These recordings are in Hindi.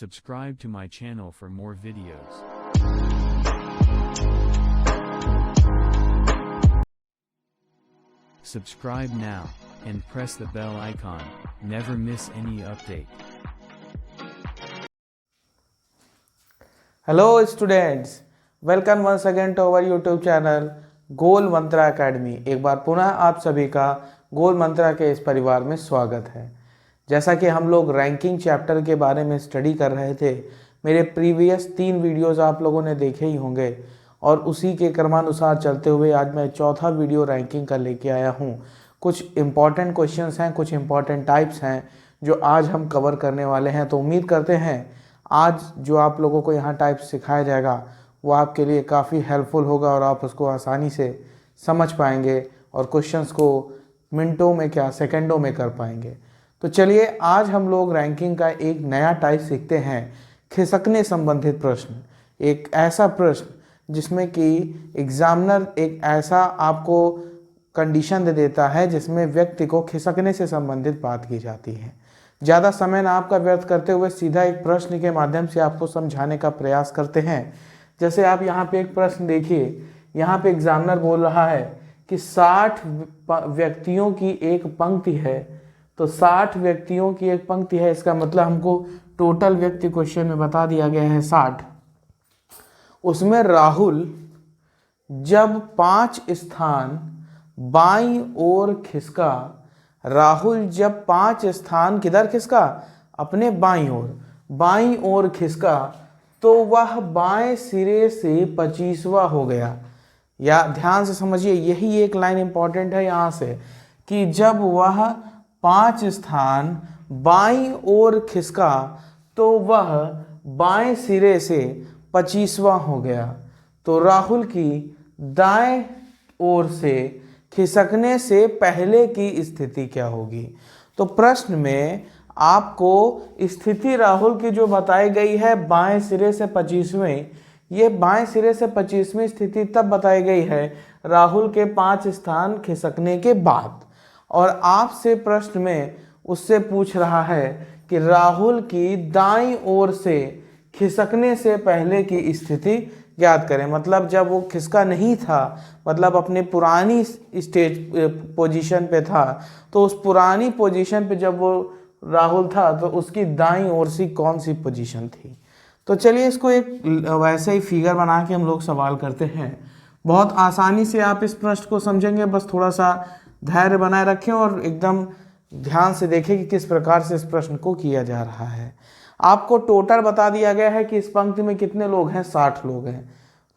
Subscribe to my channel for more videos. Subscribe now and press the bell icon. Never miss any update. Hello students, welcome once again to our YouTube channel goal Mantra academy. एक बार पुनः आप सभी का गोल मंत्रा के इस परिवार में स्वागत है। जैसा कि हम लोग रैंकिंग चैप्टर के बारे में स्टडी कर रहे थे, मेरे प्रीवियस 3 वीडियोस आप लोगों ने देखे ही होंगे और उसी के क्रमानुसार चलते हुए आज मैं चौथा वीडियो रैंकिंग का लेके आया हूँ। कुछ इम्पॉर्टेंट क्वेश्चंस हैं, कुछ इम्पॉर्टेंट टाइप्स हैं जो आज हम कवर करने वाले हैं। तो उम्मीद करते हैं आज जो आप लोगों को यहाँ टाइप सिखाया जाएगा वो आपके लिए काफ़ी हेल्पफुल होगा और आप उसको आसानी से समझ पाएंगे और क्वेश्चंस को मिनटों में क्या सेकंडों में कर पाएंगे। तो चलिए आज हम लोग रैंकिंग का एक नया टाइप सीखते हैं, खिसकने संबंधित प्रश्न। एक ऐसा प्रश्न जिसमें कि एग्जामिनर एक ऐसा आपको कंडीशन दे देता है जिसमें व्यक्ति को खिसकने से संबंधित बात की जाती है। ज़्यादा समय ना आपका व्यर्थ करते हुए सीधा एक प्रश्न के माध्यम से आपको समझाने का प्रयास करते हैं। जैसे आप यहाँ पे एक प्रश्न देखिए, यहाँ पे एग्जामिनर बोल रहा है कि 60 व्यक्तियों की एक पंक्ति है। तो 60 व्यक्तियों की एक पंक्ति है, इसका मतलब हमको टोटल व्यक्ति क्वेश्चन में बता दिया गया है 60। उसमें राहुल जब 5 स्थान बाईं ओर खिसका, राहुल जब 5 स्थान किधर खिसका? अपने बाईं ओर खिसका तो वह बाएं सिरे से 25वां हो गया। या ध्यान से समझिए, यही एक लाइन इंपॉर्टेंट है यहाँ से कि जब वह 5 स्थान बाईं ओर खिसका तो वह बाएं सिरे से 25वां हो गया। तो राहुल की दाएं ओर से खिसकने से पहले की स्थिति क्या होगी? तो प्रश्न में आपको स्थिति राहुल की जो बताई गई है बाएं सिरे से 25वें, ये बाएं सिरे से 25वीं स्थिति तब बताई गई है राहुल के 5 स्थान खिसकने के बाद। और आपसे प्रश्न में उससे पूछ रहा है कि राहुल की दाईं ओर से खिसकने से पहले की स्थिति याद करें। मतलब जब वो खिसका नहीं था, मतलब अपने पुरानी स्टेज पोजीशन पे था, तो उस पुरानी पोजीशन पे जब वो राहुल था तो उसकी दाईं ओर से कौन सी पोजीशन थी। तो चलिए इसको एक वैसे ही फिगर बना के हम लोग सवाल करते हैं। बहुत आसानी से आप इस प्रश्न को समझेंगे, बस थोड़ा सा धैर्य बनाए रखें और एकदम ध्यान से देखें कि किस प्रकार से इस प्रश्न को किया जा रहा है। आपको टोटल बता दिया गया है कि इस पंक्ति में कितने लोग हैं, 60 लोग हैं,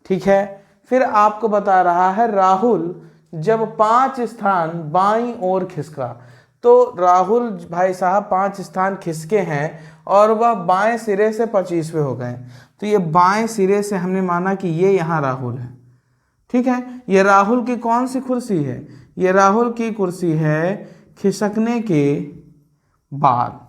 ठीक है। फिर आपको बता रहा है राहुल जब 5 स्थान बाईं ओर खिसका। तो राहुल भाई साहब 5 स्थान खिसके हैं और वह बाएं सिरे से 25वें हो गए। तो ये बाएं सिरे से हमने माना कि ये यहाँ राहुल है, ठीक है। ये राहुल की कौन सी कुर्सी है? ये राहुल की कुर्सी है खिसकने के बाद।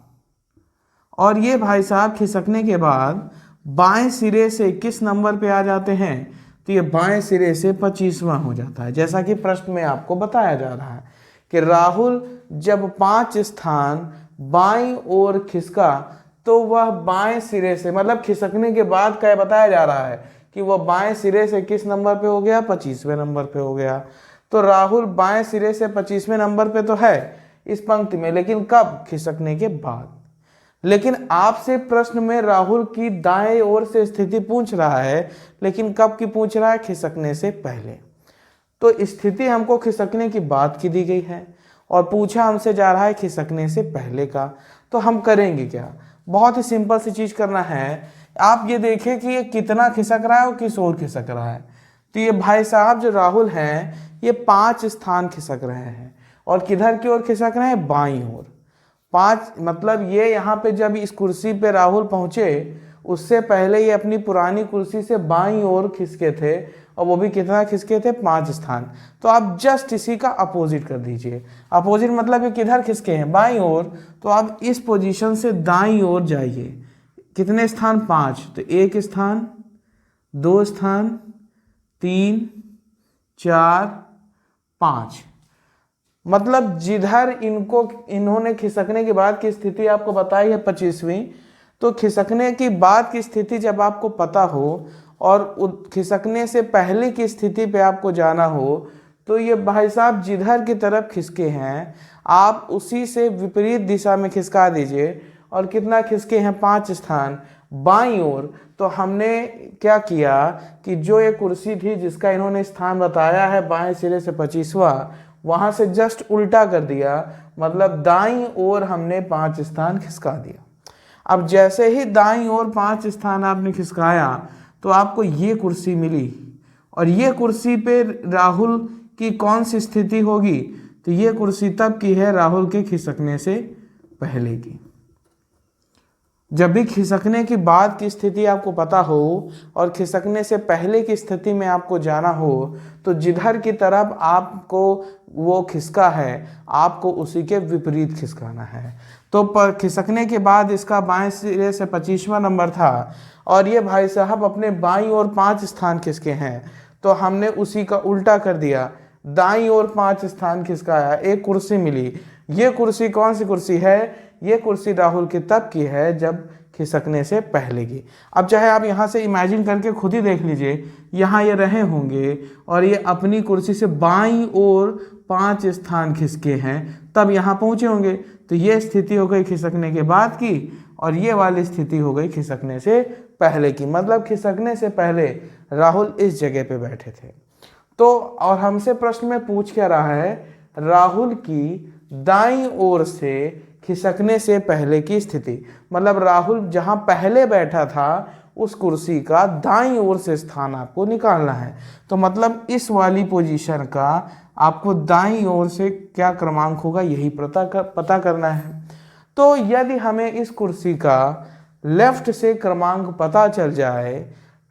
और ये भाई साहब खिसकने के बाद बाएं सिरे से किस नंबर पे आ जाते हैं? तो ये बाएं सिरे से 25वां हो जाता है। जैसा कि प्रश्न में आपको बताया जा रहा है कि राहुल जब 5 स्थान बाईं ओर खिसका तो वह बाएं सिरे से, मतलब खिसकने के बाद क्या बताया जा रहा है कि वह बाएं सिरे से किस नंबर पे हो गया? 25वें नंबर पे हो गया। तो राहुल बाएं सिरे से 25वें नंबर पे तो है इस पंक्ति में, लेकिन कब? खिसकने के बाद। लेकिन आपसे प्रश्न में राहुल की दाएं ओर से स्थिति पूछ रहा है, लेकिन कब की पूछ रहा है? खिसकने से पहले। तो स्थिति हमको खिसकने की बात की दी गई है और पूछा हमसे जा रहा है खिसकने से पहले का। तो हम करेंगे क्या? बहुत ही सिंपल सी चीज करना है। आप ये देखें कि ये कितना खिसक रहा है और किस ओर खिसक रहा है। तो ये भाई साहब जो राहुल हैं ये 5 स्थान खिसक रहे हैं और किधर की ओर खिसक रहे हैं? बाईं ओर। 5 मतलब ये यहाँ पे जब इस कुर्सी पे राहुल पहुंचे उससे पहले ये अपनी पुरानी कुर्सी से बाईं ओर खिसके थे और वो भी कितना खिसके थे? 5 स्थान। तो आप जस्ट इसी का अपोजिट कर दीजिए। अपोजिट मतलब ये किधर खिसके हैं? बाईं ओर। तो आप इस पोजीशन से दाईं ओर जाइए। कितने स्थान? 5। तो 1 स्थान, 2 स्थान, 3, 4, 5। मतलब जिधर इन्होंने खिसकने के बाद की स्थिति आपको बताई है 25वीं, तो खिसकने की बाद की स्थिति जब आपको पता हो और खिसकने से पहले की स्थिति पे आपको जाना हो, तो ये भाई साहब जिधर की तरफ खिसके हैं आप उसी से विपरीत दिशा में खिसका दीजिए। और कितना खिसके हैं, 5 स्थान बाईं ओर। तो हमने क्या किया कि जो ये कुर्सी थी जिसका इन्होंने स्थान बताया है बाएं सिरे से 25वां, वहां से जस्ट उल्टा कर दिया, मतलब दाईं ओर हमने 5 स्थान खिसका दिया। अब जैसे ही दाईं ओर 5 स्थान आपने खिसकाया तो आपको ये कुर्सी मिली, और ये कुर्सी पे राहुल की कौन सी स्थिति होगी, तो ये कुर्सी तब की है राहुल के खिसकने से पहले की। जब भी खिसकने की बाद की स्थिति आपको पता हो और खिसकने से पहले की स्थिति में आपको जाना हो, तो जिधर की तरफ आपको वो खिसका है आपको उसी के विपरीत खिसकाना है। तो खिसकने के बाद इसका बाएं सिरे से 25वां नंबर था और ये भाई साहब अपने बाईं ओर 5 स्थान खिसके हैं, तो हमने उसी का उल्टा कर दिया, दाईं ओर 5 स्थान खिसकाया, एक कुर्सी मिली। ये कुर्सी कौन सी कुर्सी है, ये कुर्सी राहुल की तब की है जब खिसकने से पहले की। अब चाहे आप यहाँ से इमेजिन करके खुद ही देख लीजिए, यहाँ ये रहे होंगे और ये अपनी कुर्सी से बाईं ओर 5 स्थान खिसके हैं, तब यहाँ पहुँचे होंगे। तो ये स्थिति हो गई खिसकने के बाद की और ये वाली स्थिति हो गई खिसकने से पहले की। मतलब खिसकने से पहले राहुल इस जगह पे बैठे थे। तो और हमसे प्रश्न में पूछ क्या रहा है, राहुल की दाईं ओर से खिसकने से पहले की स्थिति, मतलब राहुल जहां पहले बैठा था उस कुर्सी का दाईं ओर से स्थान आपको निकालना है। तो मतलब इस वाली पोजीशन का आपको दाईं ओर से क्या क्रमांक होगा यही पता करना है। तो यदि हमें इस कुर्सी का लेफ्ट से क्रमांक पता चल जाए,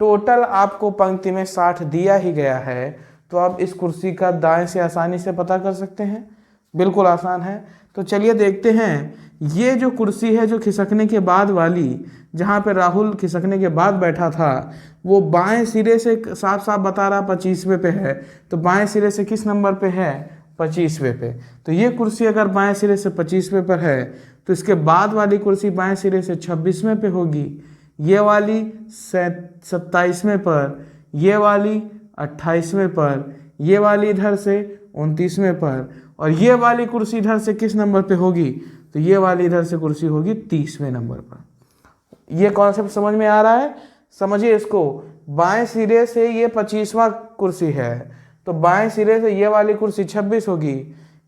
टोटल आपको पंक्ति में 60 दिया ही गया है, तो आप इस कुर्सी का दाएं से आसानी से पता कर सकते हैं। बिल्कुल आसान है। तो चलिए देखते हैं, ये जो कुर्सी है जो खिसकने के बाद वाली, जहाँ पे राहुल खिसकने के बाद बैठा था, वो बाएं सिरे से साफ साफ बता रहा 25वें पे है। तो बाएं सिरे से किस नंबर पे है, 25वें पे। तो ये कुर्सी अगर बाएं सिरे से 25वें पर है तो इसके बाद वाली कुर्सी बाएं सिरे से 26वें पे होगी, ये वाली 27वें पर, ये वाली 28वें पर, ये वाली इधर से 29वें पर, और ये वाली कुर्सी इधर से किस नंबर पे होगी, तो ये वाली इधर से कुर्सी होगी 30वें नंबर पर। ये कॉन्सेप्ट समझ में आ रहा है? समझिए इसको। बाएं सिरे से ये 25वां कुर्सी है, तो बाएं सिरे से ये वाली कुर्सी 26 होगी,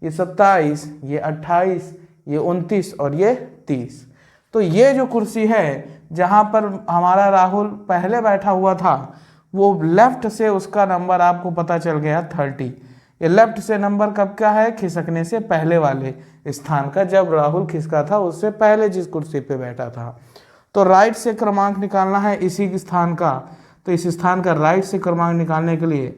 ये 27, ये 28, ये 29 और ये 30। तो ये जो कुर्सी है जहाँ पर हमारा राहुल पहले बैठा हुआ था, वो लेफ्ट से उसका नंबर आपको पता चल गया 30। ये लेफ्ट से नंबर कब का है, खिसकने से पहले वाले स्थान का, जब राहुल खिसका था उससे पहले जिस कुर्सी पे बैठा था। तो राइट से क्रमांक निकालना है इसी स्थान का। तो इस स्थान का राइट से क्रमांक निकालने के लिए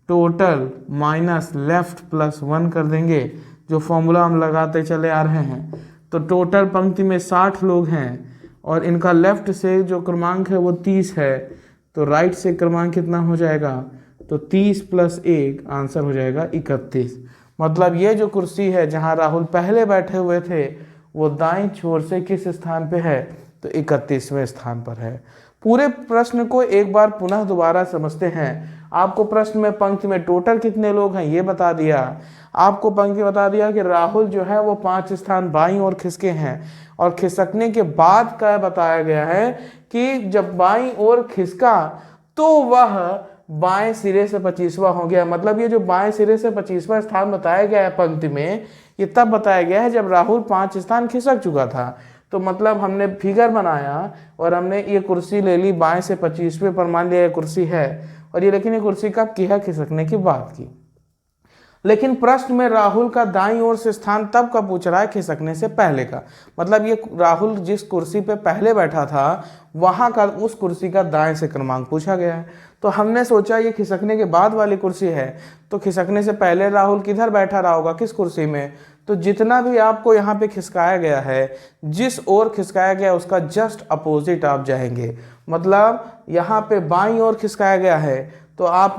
टोटल माइनस लेफ्ट प्लस 1 कर देंगे, जो फॉर्मूला हम लगाते चले आ रहे हैं। तो टोटल पंक्ति में 60 लोग हैं और इनका लेफ्ट से जो क्रमांक है वो 30 है, तो राइट से क्रमांक कितना हो जाएगा, तो 30 + 1 आंसर हो जाएगा 31। मतलब ये जो कुर्सी है जहां राहुल पहले बैठे हुए थे वो दाईं छोर से किस स्थान पे है, तो 31वें स्थान पर है। पूरे प्रश्न को एक बार पुनः दोबारा समझते हैं। आपको प्रश्न में पंक्ति में टोटल कितने लोग हैं ये बता दिया, आपको पंक्ति बता दिया कि राहुल जो है वो 5 स्थान बाईं ओर खिसके हैं, और खिसकने के बाद का बताया गया है कि जब बाईं ओर खिसका तो वह बाएं सिरे से 25वां हो गया। मतलब ये जो बाएं सिरे से 25वां स्थान बताया गया है पंक्ति में, ये तब बताया गया है जब राहुल 5 स्थान खिसक चुका था। तो मतलब हमने फिगर बनाया और हमने ये कुर्सी ले ली बाएं से 25वें पर, मान लिया ये कुर्सी है, और ये लेकिन ये कुर्सी कब की है, खिसकने की बात की। लेकिन प्रश्न में राहुल का दाईं ओर से स्थान तब का पूछ रहा है, खिसकने से पहले का। मतलब ये राहुल जिस कुर्सी पे पहले बैठा था वहां का, उस कुर्सी का दाएं से क्रमांक पूछा गया है। तो हमने सोचा ये खिसकने के बाद वाली कुर्सी है, तो खिसकने से पहले राहुल किधर बैठा रहा होगा, किस कुर्सी में। तो जितना भी आपको यहाँ पे खिसकाया गया है, जिस ओर खिसकाया गया उसका जस्ट अपोजिट आप जाएंगे। मतलब यहाँ पे बाईं ओर खिसकाया गया है तो आप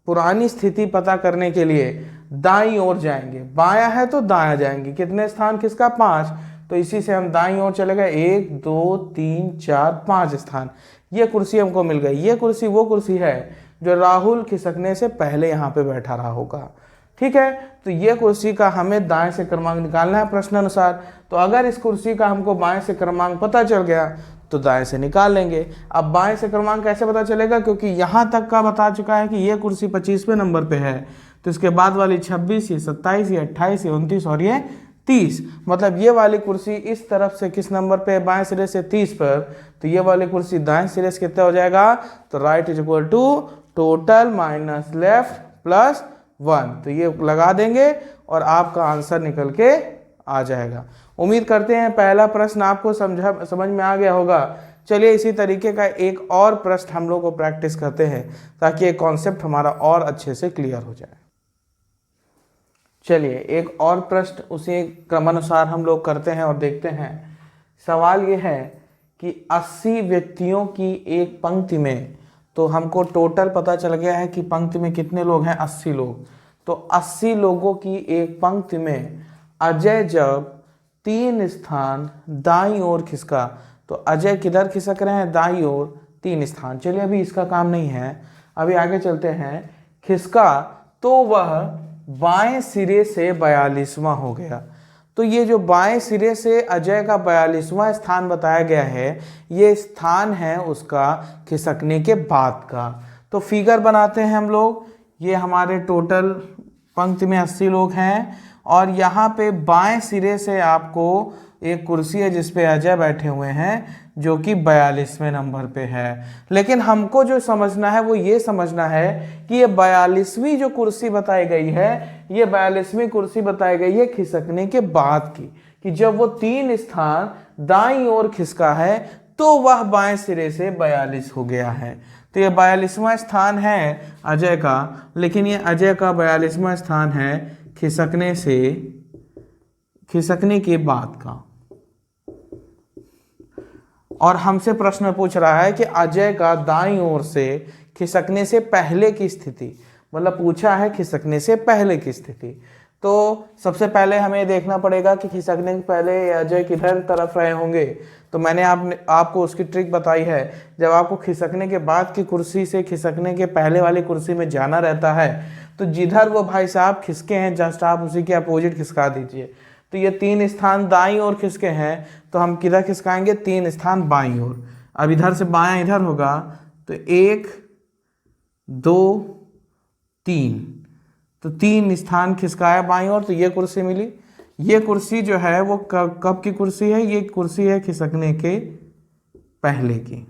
पुरानी स्थिति पता करने के लिए दाईं ओर जाएंगे, बायां है तो दायां जाएंगे। कितने स्थान खिसका, 5, तो इसी से हम दाईं ओर चले गए, 1 2 3 4 5 स्थान, ये कुर्सी हमको मिल गई। ये कुर्सी वो कुर्सी है जो राहुल खिसकने से पहले यहाँ पे बैठा रहा होगा। ठीक है, तो ये कुर्सी का हमें दाएं से क्रमांक निकालना है प्रश्न अनुसार। तो अगर इस कुर्सी का हमको बाएं से क्रमांक पता चल गया तो दाएं से निकाल लेंगे। अब बाएं से क्रमांक कैसे पता चलेगा, क्योंकि यहाँ तक का बता चुका है कि ये कुर्सी 25वें नंबर पे है, तो इसके बाद वाली 26, ये 27, ये 28, ये 29 और ये 30, मतलब ये वाली कुर्सी इस तरफ से किस नंबर पे है, बाएं सिरे से 30 पर, तो ये वाली कुर्सी दाएं सिरे से कितना हो जाएगा, तो right is equal to total minus left plus 1, तो ये लगा देंगे और आपका आंसर निकल के आ जाएगा। उम्मीद करते हैं पहला प्रश्न आपको समझ में आ गया होगा। चलिए इसी तरीके का एक और प्रश्न हम लोग को प्रैक्टिस करते हैं ताकि ये कॉन्सेप्ट हमारा और अच्छे से क्लियर हो जाए। चलिए एक और प्रश्न उसी क्रमानुसार हम लोग करते हैं और देखते हैं। सवाल ये है कि 80 व्यक्तियों की एक पंक्ति में, तो हमको टोटल पता चल गया है कि पंक्ति में कितने लोग हैं, 80 लोग। तो 80 लोगों की एक पंक्ति में अजय जब 3 स्थान दाईं ओर खिसका, तो अजय किधर खिसक रहे हैं, दाईं ओर 3 स्थान। चलिए अभी इसका काम नहीं है, अभी आगे चलते हैं। खिसका तो वह बाएं सिरे से 42वां हो गया। तो ये जो बाएं सिरे से अजय का 42वां स्थान बताया गया है, ये स्थान है उसका खिसकने के बाद का। तो फिगर बनाते हैं हम लोग। ये हमारे टोटल पंक्ति में 80 लोग हैं और यहाँ पे बाएं सिरे से आपको एक कुर्सी है जिस पे अजय बैठे हुए हैं जो कि 42वें नंबर पे है। लेकिन हमको जो समझना है वो ये समझना है कि ये 42वीं जो कुर्सी बताई गई है, ये 42वीं कुर्सी बताई गई है खिसकने के बाद की, कि जब वो 3 स्थान दाईं ओर खिसका है तो वह बाएं सिरे से 42 हो गया है। तो ये 42वां स्थान है अजय का, लेकिन ये अजय का 42वां स्थान है खिसकने के बाद का। और हमसे प्रश्न पूछ रहा है कि अजय का दाईं ओर से खिसकने से पहले की स्थिति, मतलब पूछा है खिसकने से पहले की स्थिति। तो सबसे पहले हमें देखना पड़ेगा कि खिसकने के पहले अजय किधर तरफ रहे होंगे। तो मैंने आपको उसकी ट्रिक बताई है। जब आपको खिसकने के बाद की कुर्सी से खिसकने के पहले वाली कुर्सी में जाना रहता है, तो जिधर वो भाई साहब खिसके हैं जस्ट आप उसी के अपोजिट खिसका दीजिए। तो ये 3 स्थान दाईं ओर खिसके हैं, तो हम किधर खिसकाएंगे, 3 स्थान बाईं ओर। अब इधर से बायां इधर होगा, तो 1 2 3, तो 3 स्थान खिसकाया बाईं ओर, तो ये कुर्सी मिली। ये कुर्सी जो है वो कब की कुर्सी है, ये कुर्सी है खिसकने के पहले की,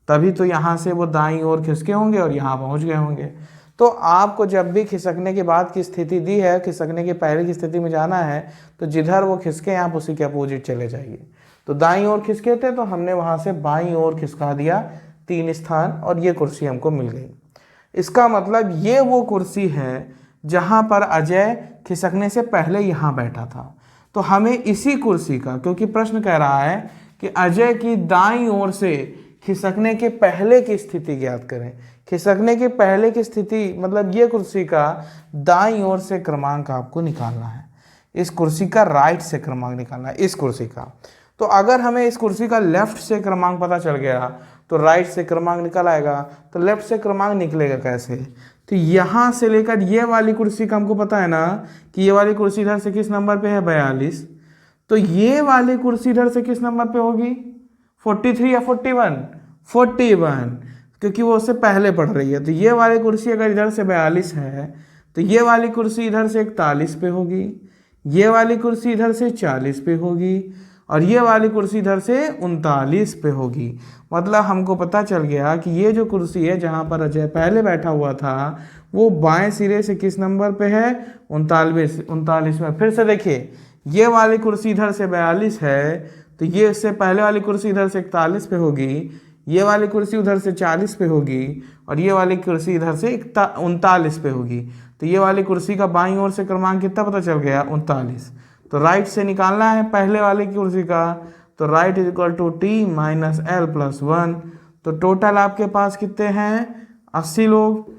तभी तो यहाँ से वो दाईं ओर खिसके होंगे और यहाँ पहुँच गए होंगे। तो आपको जब भी खिसकने के बाद की स्थिति दी है, खिसकने के पहले की स्थिति में जाना है, तो जिधर वो खिसके आप उसी के अपोजिट चले जाइए। तो दाईं ओर खिसके थे तो हमने वहाँ से बाईं ओर खिसका दिया 3 स्थान और ये कुर्सी हमको मिल गई। इसका मतलब ये वो कुर्सी है जहाँ पर अजय खिसकने से पहले यहाँ बैठा था। तो हमें इसी कुर्सी का, क्योंकि प्रश्न कह रहा है कि अजय की दाईं ओर से खिसकने के पहले की स्थिति ज्ञात करें। खिसकने के पहले की स्थिति मतलब ये कुर्सी का दाईं ओर से क्रमांक आपको निकालना है। इस कुर्सी का राइट से क्रमांक निकालना है, इस कुर्सी का। तो अगर हमें इस कुर्सी का लेफ्ट से क्रमांक पता चल गया तो राइट से क्रमांक निकल आएगा। तो लेफ्ट से क्रमांक निकलेगा कैसे, तो यहाँ से लेकर ये वाली कुर्सी का हमको पता है ना कि ये वाली कुर्सी इधर से किस नंबर पे है, 42। तो ये वाली कुर्सी इधर से किस नंबर पे होगी, 43 या 41, 41, क्योंकि वो उससे पहले पढ़ रही है। तो ये वाली कुर्सी अगर इधर से 42 है तो ये वाली कुर्सी इधर से 41 पे होगी, ये वाली कुर्सी इधर से 40 पे होगी और ये वाली कुर्सी इधर से 39 पे होगी। मतलब हमको पता चल गया कि ये जो कुर्सी है जहाँ पर अजय पहले बैठा हुआ था वो बाएं सिरे से किस नंबर पे है, 39 में। फिर से देखिए, ये वाली कुर्सी इधर से 42 है तो ये इससे पहले वाली कुर्सी इधर से 41 पे होगी, ये वाली कुर्सी उधर से 40 पे होगी और ये वाली कुर्सी इधर से 39 पे होगी। तो ये वाली कुर्सी का बाईं ओर से क्रमांक कितना पता चल गया, 39। तो राइट से निकालना है पहले वाले की कुर्सी का, तो right is equal to t minus l plus 1। तो टोटल आपके पास कितने हैं, 80 लोग।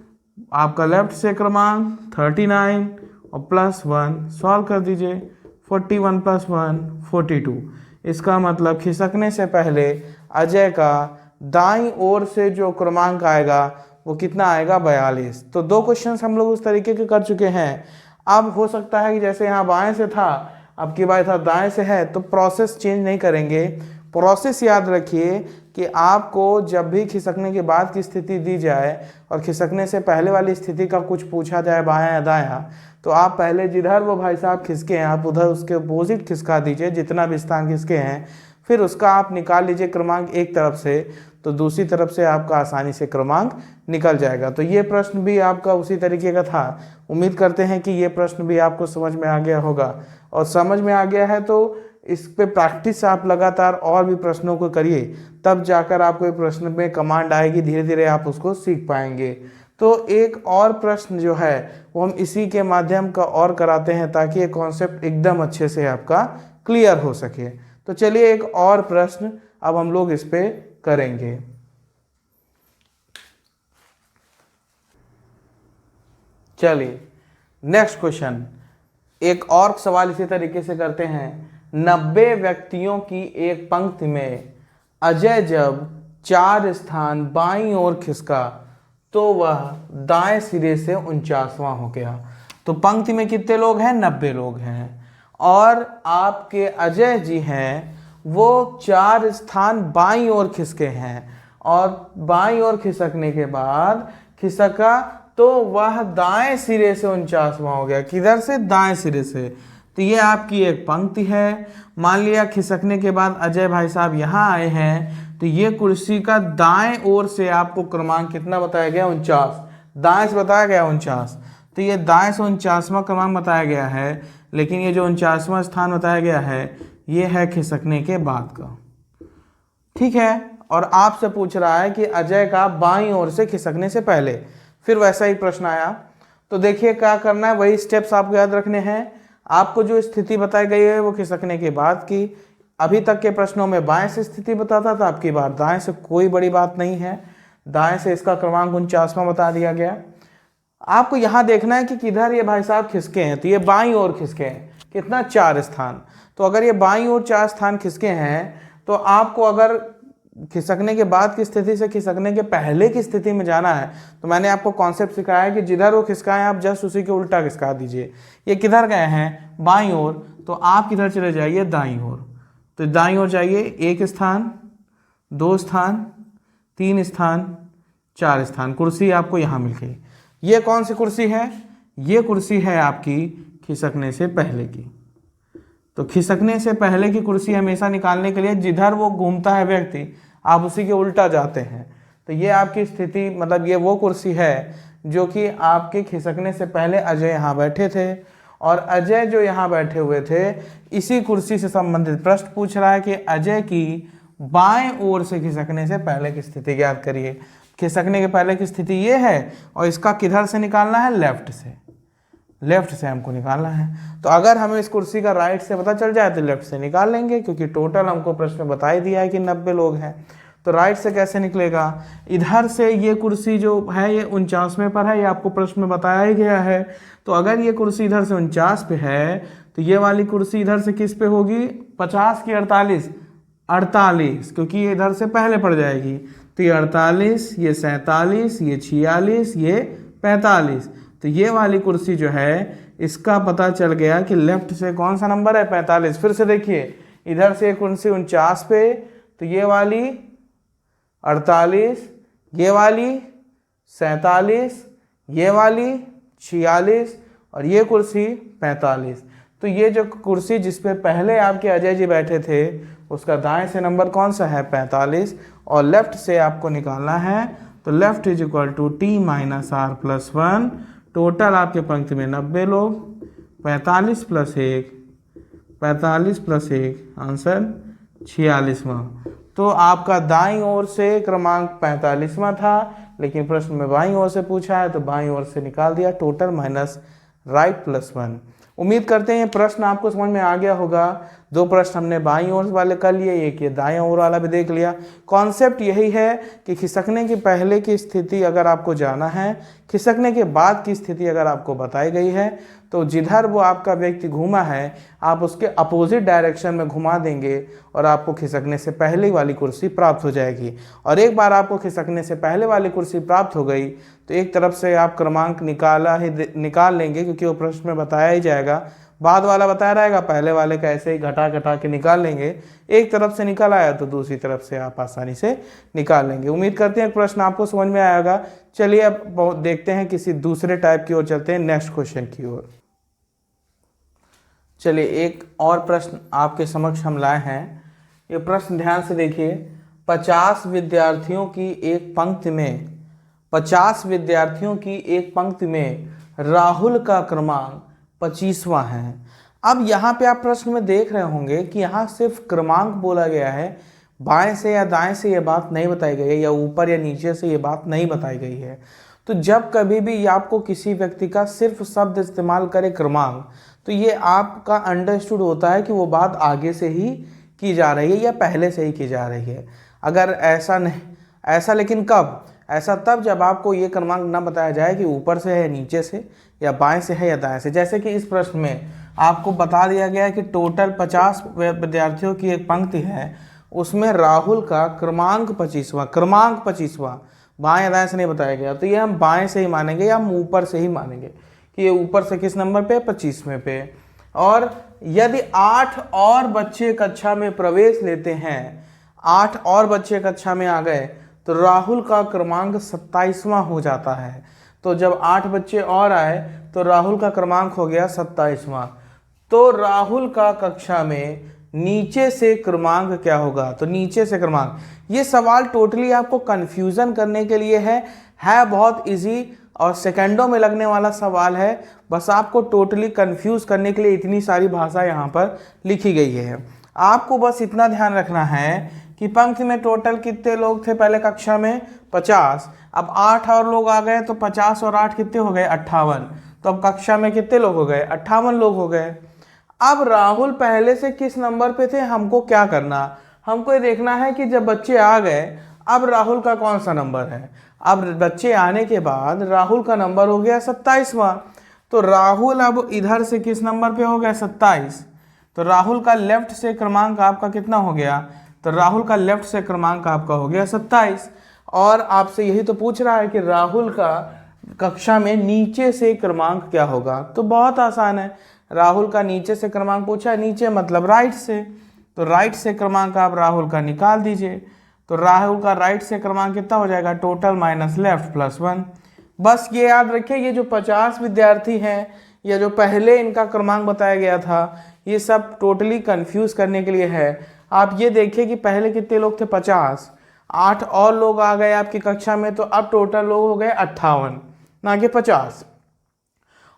आपका लेफ्ट से क्रमांक 39 और प्लस 1 सॉल्व कर दीजिए। 41 + 1 42। इसका मतलब खिसकने से पहले अजय का दाईं ओर से जो क्रमांक आएगा वो कितना आएगा, 42। तो 2 क्वेश्चंस हम लोग उस तरीके के कर चुके हैं। अब हो सकता है कि जैसे यहाँ बाएं से था, अब की बार था दाएं से है, तो प्रोसेस चेंज नहीं करेंगे। प्रोसेस याद रखिए कि आपको जब भी खिसकने के बाद की स्थिति दी जाए और खिसकने से पहले वाली स्थिति का कुछ पूछा जाए बायां या दायां, तो आप पहले जिधर वो भाई साहब खिसके हैं आप उधर उसके अपोजिट खिसका दीजिए, जितना भी स्थान खिसके हैं, फिर उसका आप निकाल लीजिए क्रमांक एक तरफ से, तो दूसरी तरफ से आपका आसानी से क्रमांक निकल जाएगा। तो ये प्रश्न भी आपका उसी तरीके का था। उम्मीद करते हैं कि ये प्रश्न भी आपको समझ में आ गया होगा, और समझ में आ गया है तो इस पे प्रैक्टिस आप लगातार और भी प्रश्नों को करिए, तब जाकर आपको प्रश्न में कमांड आएगी, धीरे धीरे आप उसको सीख पाएंगे। तो एक और प्रश्न जो है वो हम इसी के माध्यम का और कराते हैं ताकि ये कॉन्सेप्ट एकदम अच्छे से आपका क्लियर हो सके। तो चलिए एक और प्रश्न अब हम लोग इस पे करेंगे। चलिए नेक्स्ट क्वेश्चन, एक और सवाल इसी तरीके से करते हैं। 90 व्यक्तियों की एक पंक्ति में अजय जब 4 स्थान बाईं ओर खिसका तो वह दाएं सिरे से 49वां हो गया। तो पंक्ति में कितने लोग हैं, 90 लोग हैं, और आपके अजय जी हैं वो 4 स्थान बाईं ओर खिसके हैं, और बाईं ओर खिसकने के बाद खिसका तो वह दाएं सिरे से 49वां हो गया। किधर से, दाएं सिरे से। तो ये आपकी एक पंक्ति है। मान लिया खिसकने के बाद अजय भाई साहब यहाँ आए हैं, तो ये कुर्सी का दाएं ओर से आपको क्रमांक कितना बताया गया, 49, दाएं से बताया गया 49। तो ये दाएं से 49वां क्रमांक बताया गया है, लेकिन ये जो 49वां स्थान बताया गया है ये है खिसकने के बाद का, ठीक है। और आपसे पूछ रहा है कि अजय का बाईं ओर से खिसकने से पहले, फिर वैसा ही प्रश्न आया। तो देखिए क्या करना है, वही स्टेप्स आपको याद रखने हैं। आपको जो स्थिति बताई गई है वो खिसकने के बाद की। अभी तक के प्रश्नों में बाएं से स्थिति बताता था, आपकी बार दाएं से, कोई बड़ी बात नहीं है। दाएं से इसका क्रमांक 49वां बता दिया गया। आपको यहाँ देखना है कि किधर ये भाई साहब खिसके हैं। तो ये बाईं ओर खिसके हैं, कितना, 4 स्थान। तो अगर ये बाईं ओर 4 स्थान खिसके हैं, तो आपको अगर खिसकने के बाद की स्थिति से खिसकने के पहले की स्थिति में जाना है, तो मैंने आपको कॉन्सेप्ट सिखाया है कि जिधर वो खिसकाएं आप जस्ट उसी के उल्टा खिसका दीजिए। ये किधर गए हैं, बाईं ओर, तो आप किधर चले जाइए, दाईं ओर। तो दाईं ओर जाइए, 1 स्थान, 2 स्थान, 3 स्थान, 4 स्थान, कुर्सी आपको यहाँ मिल गई। ये कौन सी कुर्सी है, ये कुर्सी है आपकी खिसकने से पहले की। तो खिसकने से पहले की कुर्सी हमेशा निकालने के लिए जिधर वो घूमता है व्यक्ति आप उसी के उल्टा जाते हैं। तो ये आपकी स्थिति, मतलब ये वो कुर्सी है जो कि आपके खिसकने से पहले अजय यहाँ बैठे थे, और अजय जो यहाँ बैठे हुए थे इसी कुर्सी से संबंधित प्रश्न पूछ रहा है कि अजय की बाएं ओर से खिसकने से पहले की स्थिति ज्ञात करिए। खिसकने के पहले की स्थिति ये है, और इसका किधर से निकालना है, लेफ्ट से, लेफ्ट से हमको निकालना है। तो अगर हमें इस कुर्सी का राइट से पता चल जाए तो लेफ्ट से निकाल लेंगे, क्योंकि टोटल हमको प्रश्न में बता ही दिया है कि 90 लोग हैं। तो राइट से कैसे निकलेगा, इधर से ये कुर्सी जो है ये 49वें पर है, ये आपको प्रश्न में बताया ही गया है। तो अगर ये कुर्सी इधर से 49 पे है, तो ये वाली कुर्सी इधर से किस पे होगी, 50 की 48, 48, क्योंकि ये इधर से पहले पड़ जाएगी। तो ये 48, ये 47, ये 46, ये 45। तो ये वाली कुर्सी जो है इसका पता चल गया कि लेफ्ट से कौन सा नंबर है, 45। फिर से देखिए, इधर से कुर्सी 49 पे, तो ये वाली 48, ये वाली 47, ये वाली 46, और ये कुर्सी 45। तो ये जो कुर्सी जिस पे पहले आपके अजय जी बैठे थे उसका दाएं से नंबर कौन सा है, 45, और लेफ्ट से आपको निकालना है। तो left is equal to t - r+1। Total आपके पंक्ति में 90 लोग, 45 + 1, 45 + 1, आंसर 46वां। तो आपका दाईं ओर से क्रमांक 45वां था, लेकिन प्रश्न में बाईं ओर से पूछा है तो बाईं ओर से निकाल दिया, टोटल माइनस राइट +1। उम्मीद करते हैं ये प्रश्न आपको समझ में आ गया होगा। दो प्रश्न हमने बाईं ओर वाले कर लिए, एक ये दाएं ओर वाला भी देख लिया। कॉन्सेप्ट यही है कि खिसकने के पहले की स्थिति अगर आपको जाना है, खिसकने के बाद की स्थिति अगर आपको बताई गई है, तो जिधर वो आपका व्यक्ति घूमा है आप उसके अपोजिट डायरेक्शन में घुमा देंगे और आपको खिसकने से पहले वाली कुर्सी प्राप्त हो जाएगी। और एक बार आपको खिसकने से पहले वाली कुर्सी प्राप्त हो गई तो एक तरफ से आप क्रमांक निकाल लेंगे, क्योंकि वो प्रश्न में बताया ही जाएगा। बाद वाला बताया रहेगा, पहले वाले का ऐसे ही घटा घटा के निकाल लेंगे। एक तरफ से निकल आया तो दूसरी तरफ से आप आसानी से निकाल लेंगे। उम्मीद करते हैं प्रश्न आपको समझ में आएगा। चलिए अब देखते हैं किसी दूसरे टाइप की ओर चलते हैं, नेक्स्ट क्वेश्चन की ओर। चलिए एक और प्रश्न आपके समक्ष हम लाए हैं। ये प्रश्न ध्यान से देखिए। 50 विद्यार्थियों की एक पंक्ति में 50 विद्यार्थियों की एक पंक्ति में राहुल का क्रमांक 25वां है। अब यहाँ पे आप प्रश्न में देख रहे होंगे कि यहाँ सिर्फ क्रमांक बोला गया है, बाएं से या दाएं से ये बात नहीं बताई गई है, या ऊपर या नीचे से ये बात नहीं बताई गई है। तो जब कभी भी आपको किसी व्यक्ति का सिर्फ शब्द इस्तेमाल करे क्रमांक, तो ये आपका अंडरस्टूड होता है कि वो बात आगे से ही की जा रही है या पहले से ही की जा रही है। अगर ऐसा नहीं, ऐसा लेकिन कब? ऐसा तब जब आपको ये क्रमांक ना बताया जाए कि ऊपर से है, नीचे से, या बाएं से है या दाएं से। जैसे कि इस प्रश्न में आपको बता दिया गया है कि टोटल 50 विद्यार्थियों की एक पंक्ति है, उसमें राहुल का क्रमांक 25वां, बाएं या दाएं से नहीं बताया गया। तो ये हम बाएं से ही मानेंगे या हम ऊपर से ही मानेंगे कि ये ऊपर से किस नंबर पे? 25वें पे। और यदि 8 और बच्चे कक्षा में प्रवेश लेते हैं, 8 और बच्चे कक्षा में आ गए, तो राहुल का क्रमांक 27वां हो जाता है। तो जब 8 बच्चे और आए तो राहुल का क्रमांक हो गया 27वां। तो राहुल का कक्षा में नीचे से क्रमांक क्या होगा? तो नीचे से क्रमांक, ये सवाल टोटली आपको कंफ्यूजन करने के लिए है बहुत इजी और सेकंडों में लगने वाला सवाल है। बस आपको टोटली कंफ्यूज करने के लिए इतनी सारी भाषा यहाँ पर लिखी गई है। आपको बस इतना ध्यान रखना है कि पंक्ति में टोटल कितने लोग थे पहले कक्षा में? 50। अब 8 और लोग आ गए तो 50 और 8 कितने हो गए? 58। तो अब कक्षा में कितने लोग हो गए? 58 लोग हो गए। अब राहुल पहले से किस नंबर पे थे? हमको क्या करना, हमको ये देखना है कि जब बच्चे आ गए अब राहुल का कौन सा नंबर है। अब बच्चे आने के बाद राहुल का नंबर हो गया 27वां। तो राहुल अब इधर से किस नंबर पे हो गया? 27। तो राहुल का लेफ्ट से क्रमांक आपका कितना हो गया? तो राहुल का लेफ्ट से क्रमांक आपका हो गया 27। और आपसे यही तो पूछ रहा है कि राहुल का कक्षा में नीचे से क्रमांक क्या होगा। तो बहुत आसान है, राहुल का नीचे से क्रमांक पूछा है, नीचे मतलब राइट से। तो राइट से क्रमांक आप राहुल का निकाल दीजिए। तो राहुल का राइट से क्रमांक कितना हो जाएगा? Total minus left plus 1। बस ये याद रखिए, ये जो 50 विद्यार्थी हैं या जो पहले इनका क्रमांक बताया गया था, ये सब टोटली कंफ्यूज करने के लिए है। आप ये देखिए कि पहले कितने लोग थे? 50। 8 और लोग आ गए आपकी कक्षा में, तो अब टोटल लोग हो गए 58 ना कि 50।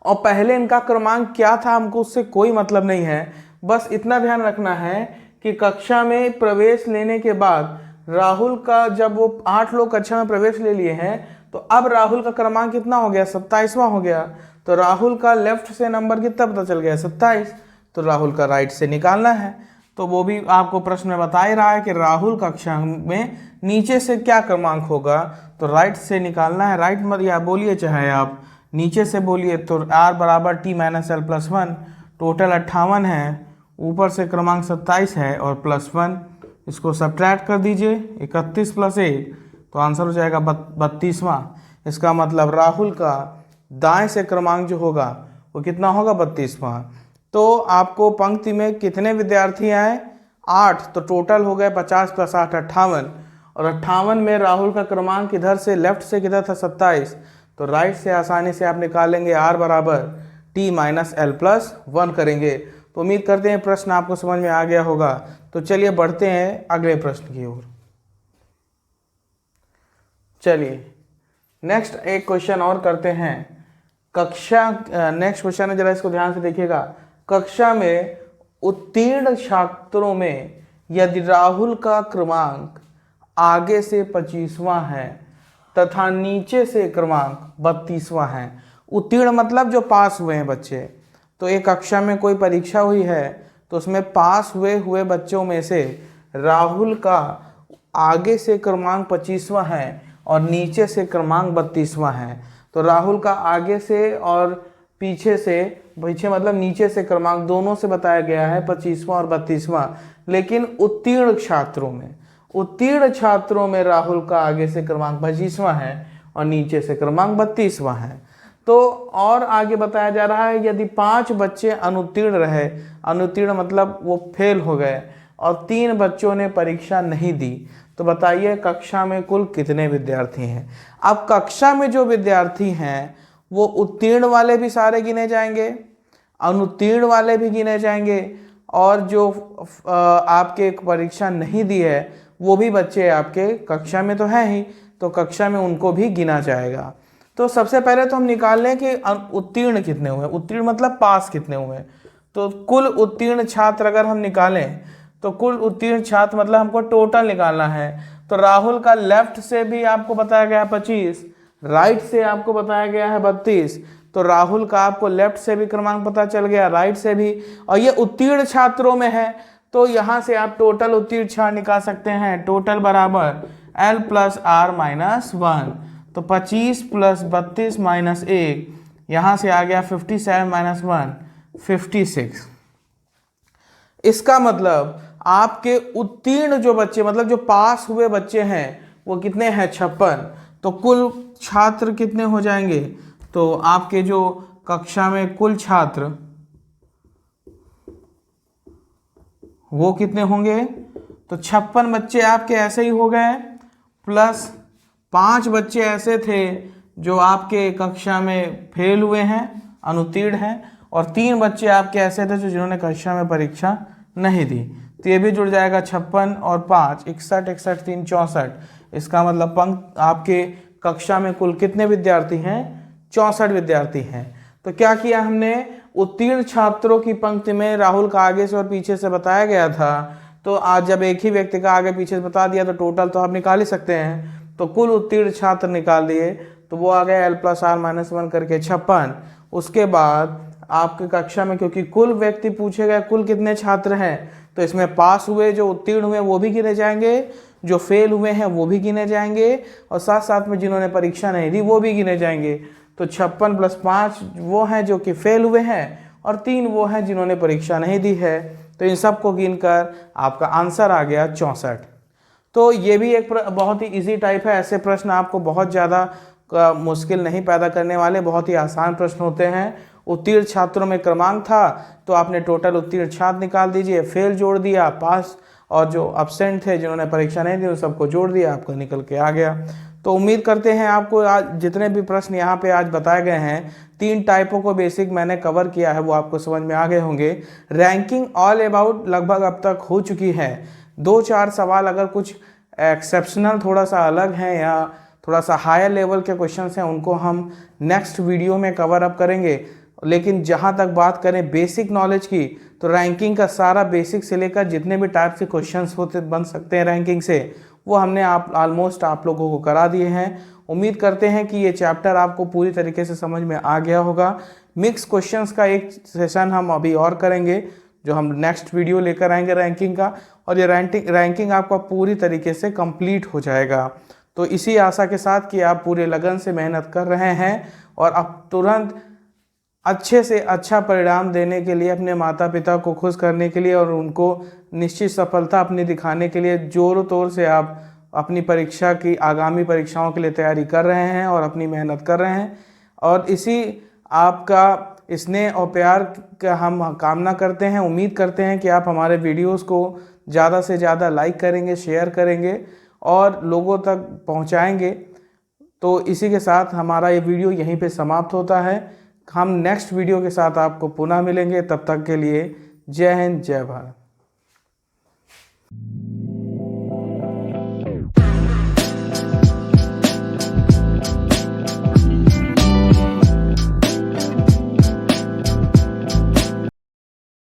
और पहले इनका क्रमांक क्या था हमको उससे कोई मतलब नहीं है। बस इतना ध्यान रखना है कि कक्षा में प्रवेश लेने के बाद राहुल का, जब वो 8 लोग कक्षा में प्रवेश ले लिए हैं, तो अब राहुल का क्रमांक कितना हो गया? 27वां हो गया। तो राहुल का लेफ्ट से नंबर कितना पता चल गया? 27। तो राहुल का राइट से निकालना है। तो वो भी आपको प्रश्न में बता ही रहा है कि राहुल कक्षा में नीचे से क्या क्रमांक होगा। तो राइट से निकालना है। राइट मत या बोलिए, चाहे आप नीचे से बोलिए। तो r बराबर t minus l plus 1। Total 58 है, ऊपर से क्रमांक 27 है और प्लस 1, इसको सब्ट्रैक्ट कर दीजिए। 31 प्लस 1, तो आंसर हो जाएगा 32वां। इसका मतलब राहुल का दाएं से क्रमांक जो होगा वो कितना होगा? 32वां। तो आपको पंक्ति में कितने विद्यार्थी आए? 8। तो टोटल हो गए 50 प्लस 8 58। और 58 में राहुल का क्रमांक इधर से लेफ्ट से किधर था? 27। तो राइट से आसानी से आप निकालेंगे r बराबर t माइनस एल प्लस 1 करेंगे। तो उम्मीद करते हैं प्रश्न आपको समझ में आ गया होगा। तो चलिए बढ़ते हैं अगले प्रश्न की ओर। चलिए नेक्स्ट एक क्वेश्चन और करते हैं। नेक्स्ट क्वेश्चन है, जरा इसको ध्यान से देखिएगा। कक्षा में उत्तीर्ण छात्रों में यदि राहुल का क्रमांक आगे से 25वां है तथा नीचे से क्रमांक 32वां है। उत्तीर्ण मतलब जो पास हुए हैं बच्चे। तो एक कक्षा में कोई परीक्षा हुई है तो उसमें पास हुए बच्चों में से राहुल का आगे से क्रमांक 25वां है और नीचे से क्रमांक 32वां है। तो राहुल का आगे से और पीछे मतलब नीचे से क्रमांक दोनों से बताया गया है 25वां और 32वां। लेकिन उत्तीर्ण छात्रों में राहुल का आगे से क्रमांक 25वां है और नीचे से क्रमांक 32वां है। तो और आगे बताया जा रहा है यदि 5 बच्चे अनुत्तीर्ण रहे, अनुत्तीर्ण मतलब वो फेल हो गए, और 3 बच्चों ने परीक्षा नहीं दी, तो बताइए कक्षा में कुल कितने विद्यार्थी हैं। अब कक्षा में जो विद्यार्थी हैं वो उत्तीर्ण वाले भी सारे गिने जाएंगे, अनुत्तीर्ण वाले भी गिने जाएंगे, और जो आपके परीक्षा नहीं दी है वो भी बच्चे आपके कक्षा में तो हैं ही, तो कक्षा में उनको भी गिना जाएगा। तो सबसे पहले तो हम निकाल लें कि उत्तीर्ण कितने हुए। उत्तीर्ण मतलब पास कितने हुए। तो कुल उत्तीर्ण छात्र अगर हम निकालें तो कुल उत्तीर्ण छात्र मतलब हमको टोटल निकालना है। तो राहुल का लेफ्ट से भी आपको बताया गया है 25, राइट से आपको बताया गया है 32, तो राहुल का आपको लेफ्ट से भी क्रमांक पता चल गया, राइट से भी, और ये उत्तीर्ण छात्रों में है। तो यहाँ से आप टोटल उत्तीर्ण छात्र निकाल सकते हैं। टोटल बराबर L + R - 1, तो 25 + 32 - 1, यहाँ से आ गया 57 - 1 56। इसका मतलब आपके उत्तीर्ण जो बच्चे मतलब जो पास हुए बच्चे हैं वो कितने हैं, 56। तो कुल छात्र कितने हो जाएंगे, तो आपके जो कक्षा में कुल छात्र वो कितने होंगे, तो 56 बच्चे आपके ऐसे ही हो गए, प्लस 5 बच्चे ऐसे थे जो आपके कक्षा में फेल हुए हैं, अनुत्तीर्ण हैं, और 3 बच्चे आपके ऐसे थे जो जिन्होंने कक्षा में परीक्षा नहीं दी। तो ये भी जुड़ जाएगा 56 और 5 61 61 3 64। इसका मतलब पंक्ति आपके कक्षा में कुल कितने विद्यार्थी हैं, 64 विद्यार्थी हैं। तो क्या किया हमने, उत्तीर्ण छात्रों की पंक्ति में राहुल का आगे से और पीछे से बताया गया था, तो आज जब एक ही व्यक्ति का आगे पीछे से बता दिया तो टोटल तो आप निकाल ही सकते हैं। तो कुल उत्तीर्ण छात्र निकाल दिए, तो वो आ गया L + R - 1 करके 56। उसके बाद आपके कक्षा में क्योंकि कुल व्यक्ति पूछे गए कुल कितने छात्र हैं, तो इसमें पास हुए जो उत्तीर्ण हुए वो भी गिने जाएंगे, जो फेल हुए हैं वो भी गिने जाएंगे, और साथ साथ में जिन्होंने परीक्षा नहीं दी वो भी गिने जाएंगे। तो 56 + 5 वो हैं जो कि फेल हुए हैं, और 3 वो हैं जिन्होंने परीक्षा नहीं दी है। तो इन सबको गिनकर आपका आंसर आ गया 64। तो ये भी एक बहुत ही इजी टाइप है। ऐसे प्रश्न आपको बहुत ज़्यादा मुश्किल नहीं पैदा करने वाले, बहुत ही आसान प्रश्न होते हैं। उत्तीर्ण छात्रों में क्रमांक था तो आपने टोटल उत्तीर्ण छात्र निकाल दीजिए, फेल जोड़ दिया, पास और जो एब्सेंट थे जिन्होंने परीक्षा नहीं दी उन सबको जोड़ दिया, आपका निकल के आ गया। तो उम्मीद करते हैं आपको आज जितने भी प्रश्न यहाँ पे आज बताए गए हैं, 3 टाइपों को बेसिक मैंने कवर किया है, वो आपको समझ में आ गए होंगे। रैंकिंग ऑल अबाउट लगभग अब तक हो चुकी है। 2-4 सवाल अगर कुछ एक्सेप्शनल थोड़ा सा अलग हैं या थोड़ा सा हायर लेवल के क्वेश्चंस हैं उनको हम नेक्स्ट वीडियो में कवर अप करेंगे। लेकिन जहाँ तक बात करें बेसिक नॉलेज की, तो रैंकिंग का सारा बेसिक से लेकर जितने भी टाइप के क्वेश्चंस होते बन सकते हैं रैंकिंग से, वो हमने ऑलमोस्ट आप लोगों को करा दिए हैं। उम्मीद करते हैं कि ये चैप्टर आपको पूरी तरीके से समझ में आ गया होगा। मिक्स क्वेश्चंस का एक सेशन हम अभी और करेंगे जो हम नेक्स्ट वीडियो लेकर आएंगे रैंकिंग का, और ये रैंकिंग आपका पूरी तरीके से कंप्लीट हो जाएगा। तो इसी आशा के साथ कि आप पूरे लगन से मेहनत कर रहे हैं और अब तुरंत अच्छे से अच्छा परिणाम देने के लिए, अपने माता पिता को खुश करने के लिए और उनको निश्चित सफलता अपनी दिखाने के लिए जोरों तौर से आप अपनी परीक्षा की आगामी परीक्षाओं के लिए तैयारी कर रहे हैं और अपनी मेहनत कर रहे हैं। और इसी आपका स्नेह और प्यार का हम कामना करते हैं। उम्मीद करते हैं कि आप हमारे वीडियोस को ज़्यादा से ज़्यादा लाइक करेंगे, शेयर करेंगे और लोगों तक पहुंचाएंगे। तो इसी के साथ हमारा ये वीडियो यहीं पे समाप्त होता है। हम नेक्स्ट वीडियो के साथ आपको पुनः मिलेंगे। तब तक के लिए जय हिंद, जय भारत।